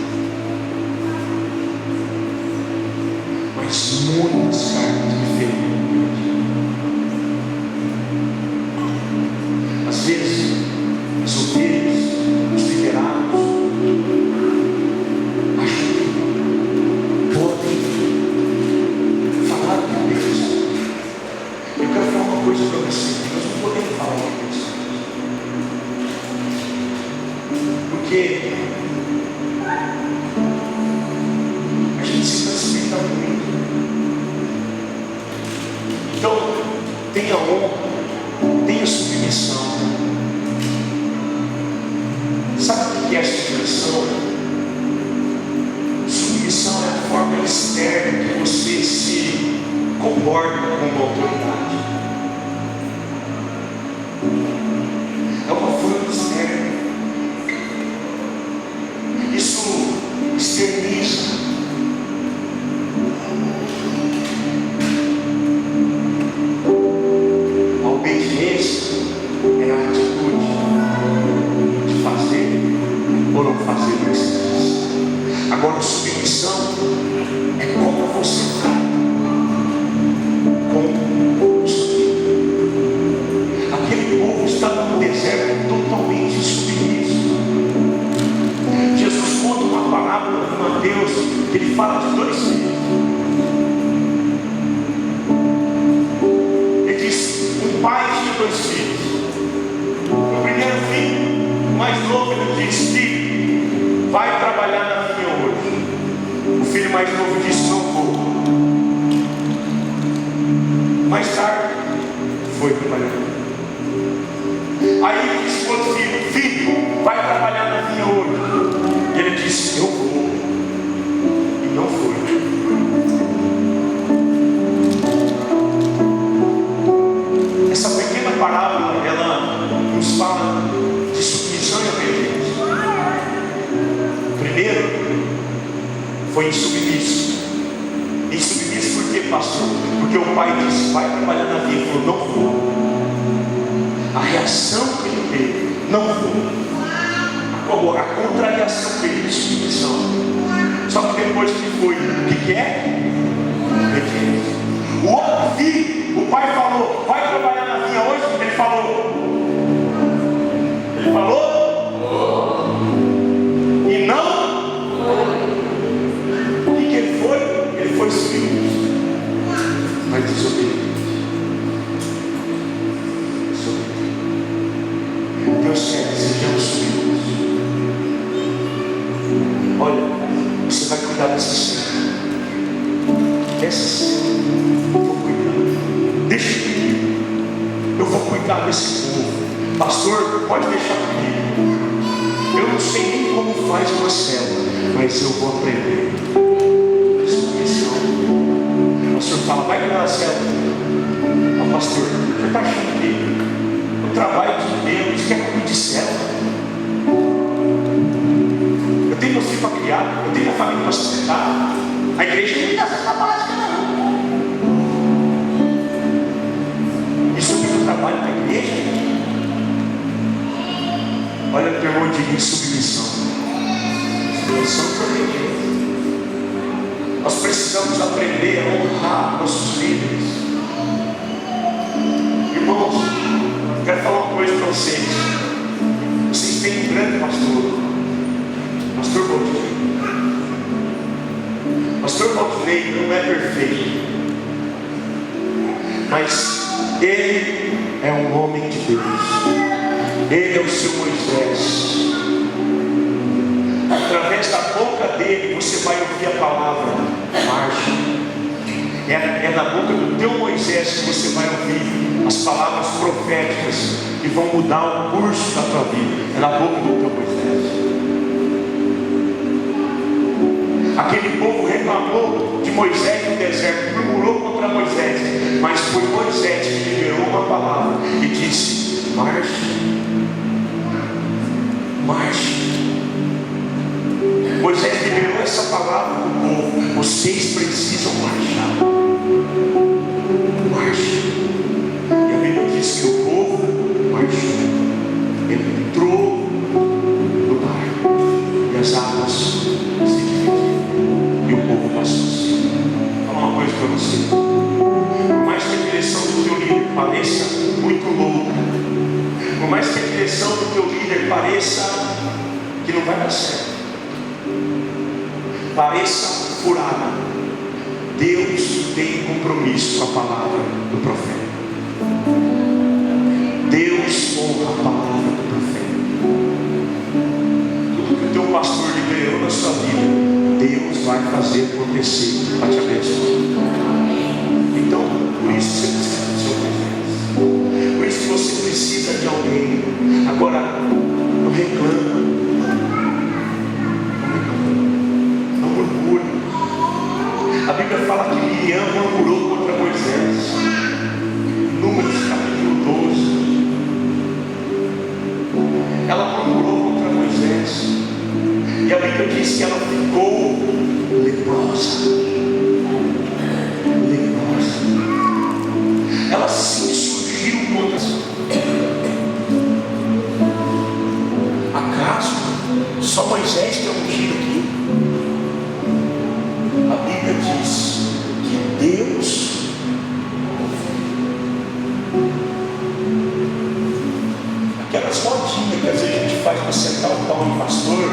Mas muitas cartas me feriram. Às vezes, as ovelhas, os liderados, acham que podem falar com Deus. Eu quero falar uma coisa para você: nós não podemos falar com Deus. Porque a gente se respeita muito. Então, tenha honra, tenha submissão. Sabe o que é submissão? Submissão é a forma externa que você se comporta com uma autoridade. É uma forma externa. Isso externiza. É a atitude de fazer ou não fazer o que você diz. Agora, submissão é como você está com o seu filho. Aquele povo estava no deserto totalmente submisso. Jesus conta uma parábola de Mateus que ele fala de 2 filhos. Ele diz: um pai tinha 2 filhos. O primeiro filho, o mais novo, ele disse: filho, vai trabalhar na vinha hoje. O filho mais novo disse: não vou. Mais tarde, foi trabalhar. Aí ele disse para o outro filho: filho, vai trabalhar na vinha hoje. E ele disse: eu vou. E não foi. Essa pequena parábola, ela nos fala de submissão e obediência. Primeiro, foi insubmisso. Insubmisso por quê, pastor? Porque o pai disse: vai trabalhar na vinha. Ele falou: não vou. A reação que ele teve: não vou. A contrariação dele de submissão. Só que depois que foi, o que é? Obediência. O outro filho, o pai falou: vai trabalhar na vinha hoje. Ele falou: e não. O que ele foi? Ele foi submisso, mas desobediente. Deus quer que sejamos submissos. Olha, você vai cuidar dessa cena. Essa cena eu vou cuidar. Deixa comigo. Eu vou cuidar desse povo. Pastor, pode deixar comigo. Eu não sei nem como faz uma célula, mas eu vou aprender. Submissão. O pastor fala: vai cuidar da célula. Ó, pastor, você está achando que o trabalho de Deus quer cuidar de célula? Eu tenho meu filho para criar, eu tenho minha família para sustentar. A igreja não dá essa básica, não. Nós somos obedientes. Nós precisamos aprender a honrar nossos líderes. Irmãos, quero falar uma coisa para vocês. Vocês têm um grande pastor, Pastor Valdinei. Pastor Valdinei não é perfeito, mas ele é um homem de Deus. Ele é o seu Moisés. Através da boca dele você vai ouvir a palavra marcha. É na boca do teu Moisés que você vai ouvir as palavras proféticas que vão mudar o curso da tua vida. É na boca do teu Moisés. Aquele povo reclamou de Moisés no deserto, murmurou contra Moisés, mas foi Moisés que liberou uma palavra e disse: marche, marche. Moisés liberou essa palavra para o povo: vocês precisam marchar. Marche. E a Bíblia diz que o povo marchou. Ele entrou no barco e as águas se dividiram e o povo passou. Vou falar uma coisa para você. Por mais que a direção do teu líder pareça muito louca, por mais que a direção do teu líder pareça que não vai dar certo, pareça furada, Deus tem compromisso com a palavra do profeta. Deus honra a palavra do profeta. Tudo que o teu pastor liberou na sua vida, Deus vai fazer acontecer para te abençoar. Então, por isso você precisa do seu presente. Por isso você precisa de alguém. Agora, não reclama. A Bíblia fala que Miriam murmurou contra Moisés. Números capítulo 12. Ela murmurou contra Moisés. E a Bíblia diz que ela ficou leprosa. Leprosa. Ela se insurgiu contra. Acaso só Moisés que é ungido aqui? A Bíblia diz que Deus aquelas rodinhas que às vezes a gente faz para sentar o pau no pastor,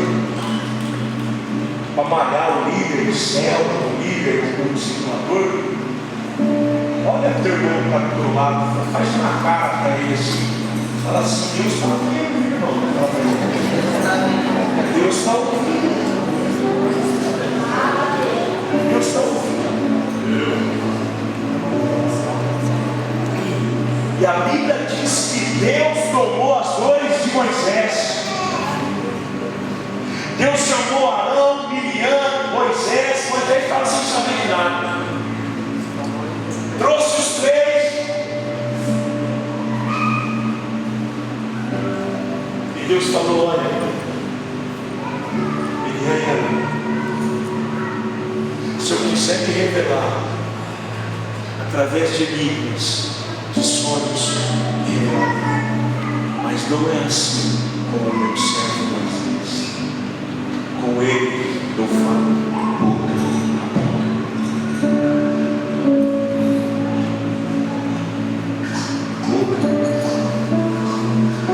para malhar o líder do céu, o líder, o discipulador. Olha o teu irmão que está do teu lado, faz uma cara para ele assim, fala assim: Deus está ouvindo, irmão. Deus está ouvindo. Deus está ouvindo. E a Bíblia diz que Deus tomou as dores de Moisés. Deus chamou Arão, Miriam, Moisés. Moisés estava sem saber de nada. Trouxe os três. E Deus falou: olha, Miriam e Arão, se eu quiser me revelar através de enigmas, de sonhos, mas não é assim com o meu servo Moisés. Com ele eu falo boca a boca.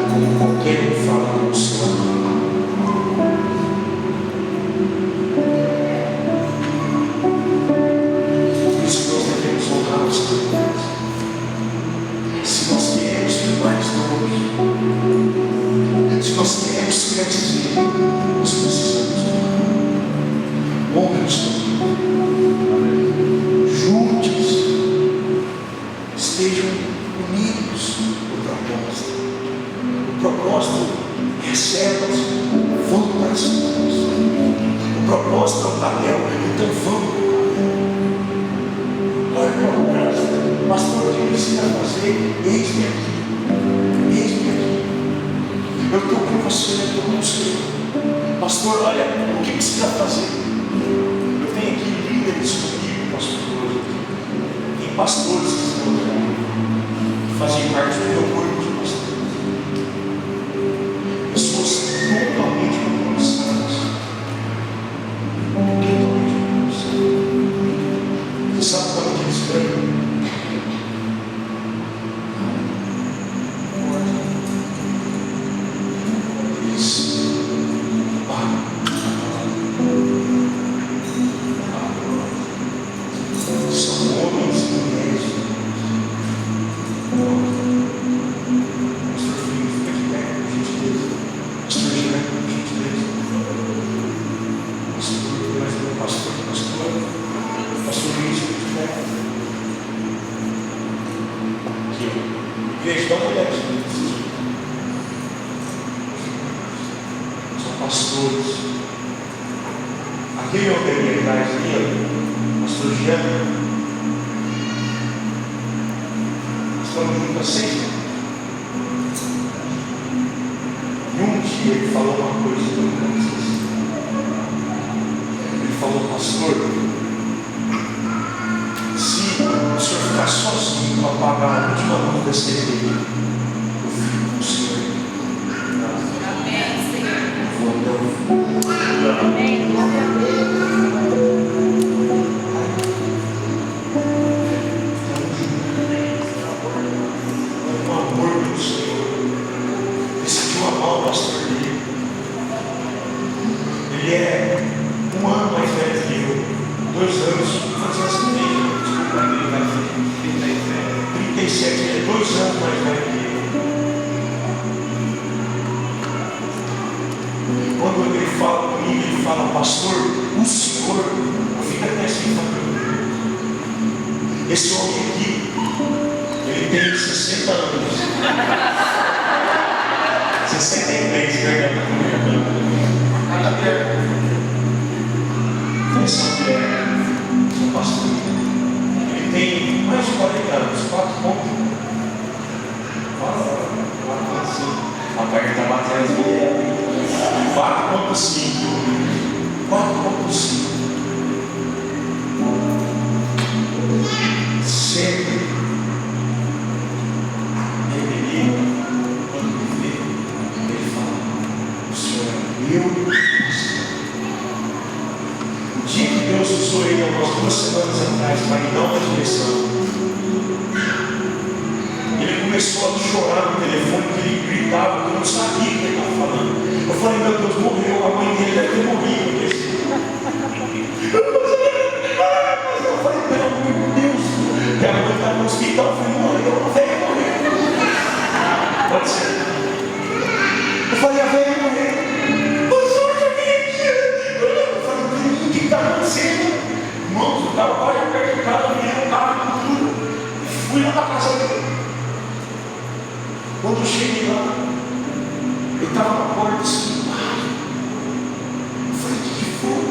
Como qualquer um fala com o seu amigo. Se nós queremos ter mais nomes, se nós queremos ser dizer, nós precisamos honrar os juntos, estejam unidos no propósito. O propósito é servas, vão para as mãos. O propósito é o papel, então vamos. Pastor, o que você vai fazer? Eis-me aqui. Eis-me aqui. Eu estou com você, eu estou com você. Pastor, olha, o que você vai fazer? Eu tenho aqui líderes comigo, pastor. Tem pastores que fazem parte do meu corpo de pastores. Pessoas totalmente compromissadas. Aquele homem ali atrás dele, pastor Jean, estamos juntos há 6 anos. E um dia ele falou uma coisa que eu nunca me esqueci. Ele falou: pastor, se o senhor ficar sozinho para pagar a última luz desse TV, eu fico com o senhor. Vou até o fim. Amém. O amor do Senhor decidiu amar o pastor dele. Ele é 1 ano mais velho que eu, 2 anos, quantos anos que tem? Desculpa, ele vai fazer 37, ele é 2 anos mais velho que eu. E quando ele fala comigo, ele fala: pastor, o Senhor, fica até assim, esse homem aqui, ele tem 60 anos. 63, perdão. Essa mulher, seu pastor, ele tem mais de 40 anos, 4 pontos. Fala assim. A parte está batendo as mulheres. 4,5. 4,5. Sempre ele, quando me vê, ele fala: o Senhor é meu pastor. O dia que Deus usou ele, umas 2 semanas atrás, para me dar uma direção, ele começou a chorar no telefone, que ele gritava, que eu não sabia o que ele estava falando. Eu falei: meu Deus, morreu, a mãe dele deve ter morrido. Eu falei: pelo amor de Deus, que a mãe está no hospital. Eu falei: morreu, a velha morreu. Pode ser. Eu falei: a velha morreu. O senhor já veio aqui. Eu falei: o que está acontecendo? Irmãos, eu estava quase perto de casa, vieram um carro com tudo. Fui lá na casa dele. Quando eu cheguei lá, ele estava na porta assim. Eu falei: o que foi?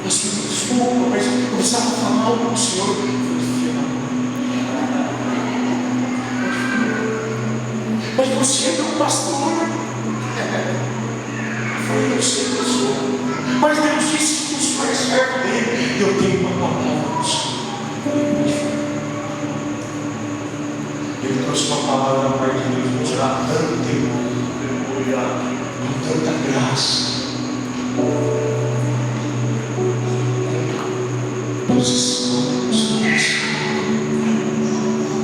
Pastor, desculpa, mas eu precisava falar algo com o senhor. Eu falei: filha da mãe, mas você é meu pastor. Eu falei: eu sei que eu sou, mas Deus disse que o senhor é servo dele. Eu tenho uma palavra para o senhor. Ele trouxe uma palavra da parte de Deus, nos dá tanto temor, com tanta graça. Posição,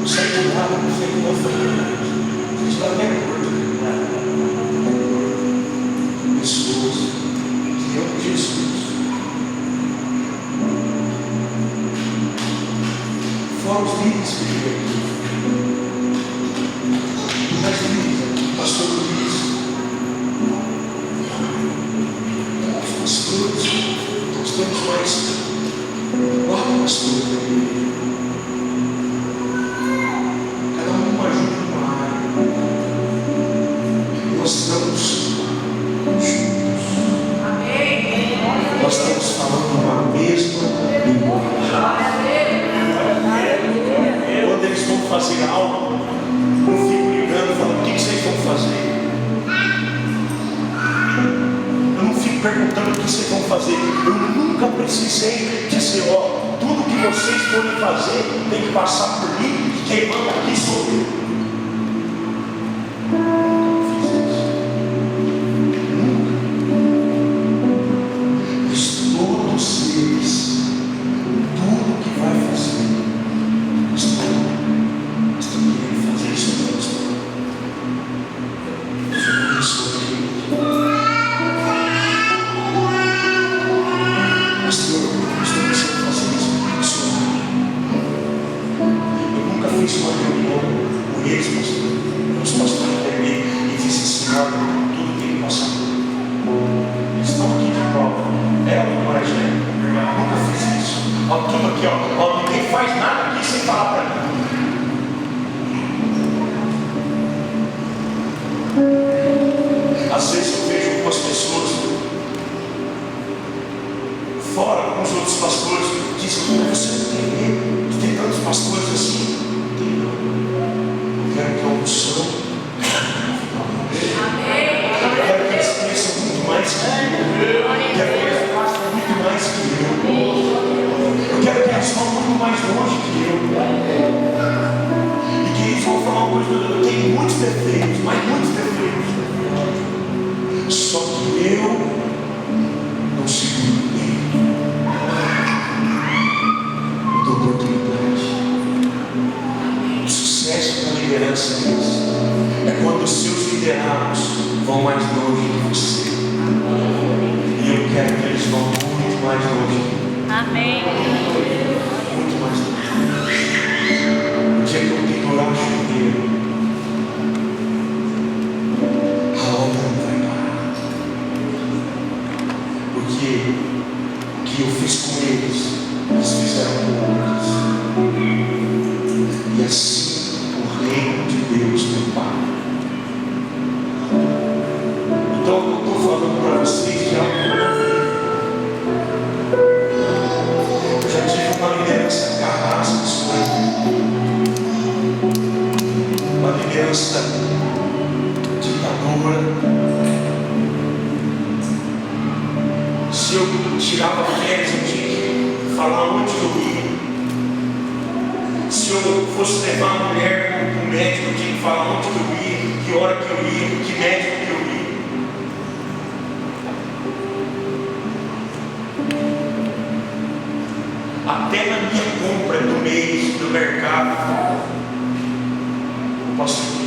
sai de lá, não sei como foi. A gente está até curto. Pessoas que amam Jesus. Fora os líderes que vivem aqui. Mas líderes, pastor Luiz. Os pastores, nós temos mais 4 pastores da igreja. Cada um ajuda em uma área. Nós estamos juntos. Amém. Nós estamos falando uma mesma linguagem. Quando eles vão fazer algo, eu fico ligando e falo: o que vocês vão fazer? Eu não fico perguntando o que vocês vão fazer. Eu nunca precisei dizer: ó, tudo que vocês forem fazer tem que passar por mim, quem manda aqui sou eu. Nunca fiz isso. Nunca. Mas todos eles, tudo que vai fazer, estão querendo fazer isso mesmo. Eu sou aqui. Pastor, estou precisando fazer isso. Eu nunca fiz uma reunião Às vezes eu vejo algumas pessoas fora, alguns outros pastores que dizem: você não tem medo de ter tantos pastores assim? Não tem não. Eu quero que a unção, eu quero que eles cresçam muito mais que eu. Eu quero que eles façam muito mais que eu. Eu quero que eles vão muito mais longe que eu. E que eles vão falar uma coisa: eu tenho muitos defeitos, mas muitos defeitos. Só que eu não seguro ele. Dou oportunidade. O sucesso da liderança é isso. É quando os seus liderados vão mais longe que você. E eu quero que eles vão muito mais longe. Amém. Muito mais longe. O dia que eu pendurar o chuveiro, a obra não vai parar. Porque o que eu fiz com eles, eles fizeram com outros. E assim o reino de Deus não para. Então eu estou falando para vocês de algo que eu vi. Eu já tive uma liderança carrasca, uma liderança ditadora. Se eu tirava férias, eu tinha que falar onde eu ia. Se eu fosse levar a mulher para o médico, eu tinha que falar onde eu ia, que hora que eu ia, que médico que eu ia. Até na minha compra do mês, do mercado, eu posso ir.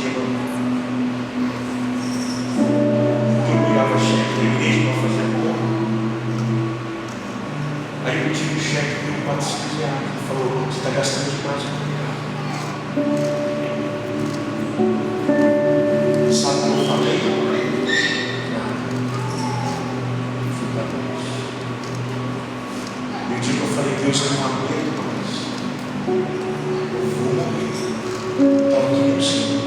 Eu pegava cheque da igreja para fazer a compra. Aí eu tive o cheque de R$400. Ele falou: você está gastando demais com o sabe o que eu falei? Fui para Deus. E o dia que eu falei: Deus, eu não aguento mais, eu vou morrer. Estava aqui no Senhor.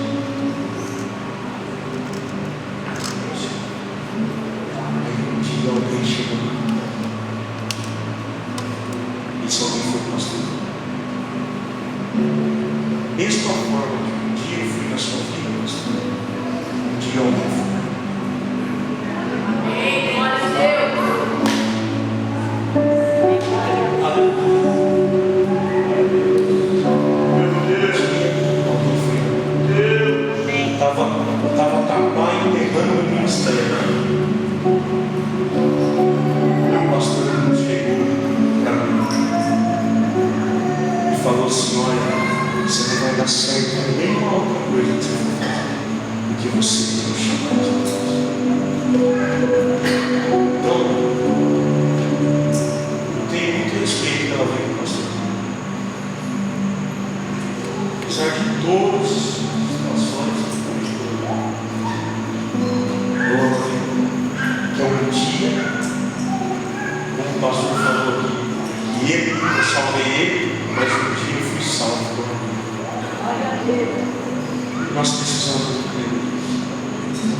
Aí um dia alguém chegou. Esse alguém foi o pastor. Mesma forma que um dia eu fui na sua vida, pastor, um dia alguém foi. Amém. Glória a Deus. Estava capaz enterrando o ministério. O pastor nos chegou para mim e falou assim: olha, você não vai dar certo em nenhuma outra coisa que você for fazer, porque você tem um chamado de Deus. Então, eu tenho muito respeito pela vida do pastor. Apesar de todas as situações, que é um dia, como o pastor falou aqui, que eu salvei ele, mas um dia eu fui salvo por ele. Nós precisamos entender isso.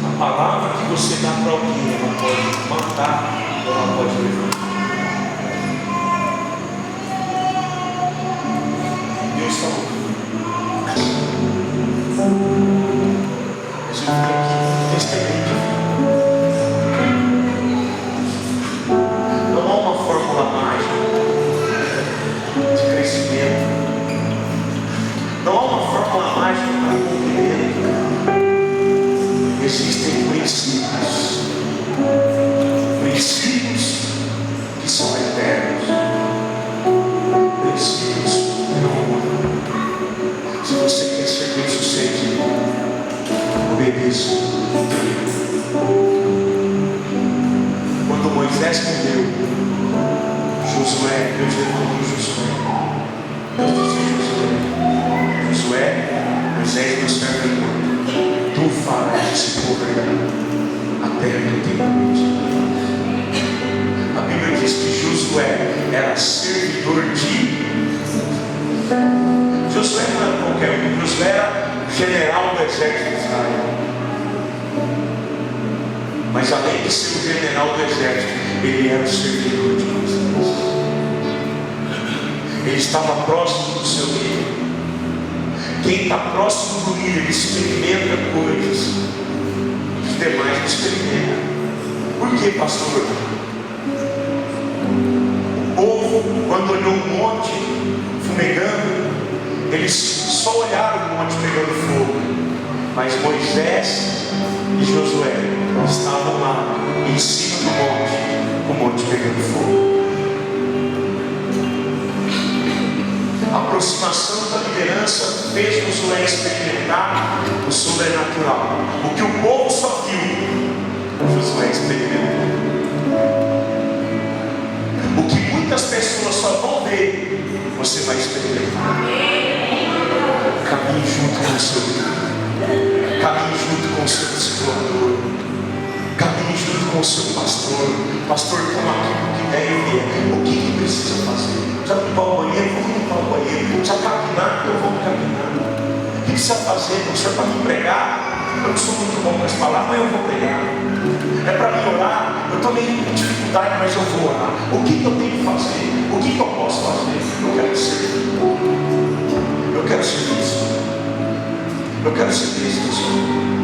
A palavra que você dá para alguém, ela pode matar ou ela pode levantar. Deus falou. Mas eu fico aqui, testemunho de vida. Não há uma fórmula mágica de crescimento. Não há uma fórmula mágica para cumprimento. Existem princípios. Princípios que são eternos. Princípios que não mudam. Se você quer ser bem sucedido, obedeça. Quando Moisés morreu, Josué, Deus levantou Josué. Deus disse: Josué, Moisés, meu servo, tu farás esse povo herdar a terra que eu tenho prometido. A Bíblia diz que Josué era servidor de. Josué não era qualquer um, Josué era general do exército de Israel. Mas além de ser o general do exército, ele era o servidor de Moisés. Ele estava próximo do seu líder. Quem está próximo do líder experimenta coisas que os demais não experimentam. Por que, pastor? O povo, quando olhou o monte fumegando, eles só olharam o monte pegando fogo. Mas Moisés e Josué estavam lá em cima do monte, com o monte pegando fogo. A aproximação da liderança fez Josué experimentar o sobrenatural. O que o povo só viu, Josué experimentou. O que muitas pessoas só vão ver, você vai experimentar. Caminhe junto com o seu líder. Caminhe junto com o seu discipulador. Caminhe junto com o seu pastor. Pastor, toma aqui o que der e vier. O que precisa fazer? Precisa limpar o banheiro? Vamos limpar o banheiro. Precisa capinar? Então vamos capinar. O que precisa fazer? Pastor, para me pregar? Eu não sou muito bom com as palavras, mas eu vou pregar. É para me orar? Eu estou meio com dificuldade, mas eu vou orar. O que eu tenho que fazer? O que eu posso fazer? Eu quero servir. Eu quero servir isso. Eu quero servir isso, Senhor.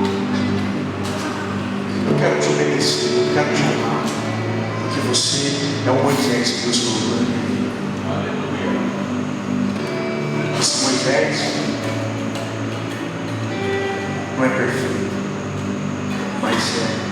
Eu quero te obedecer. Eu quero te honrar. Porque você é o Moisés que Deus colocou na minha vida. Aleluia. Esse Moisés não é perfeito, mas é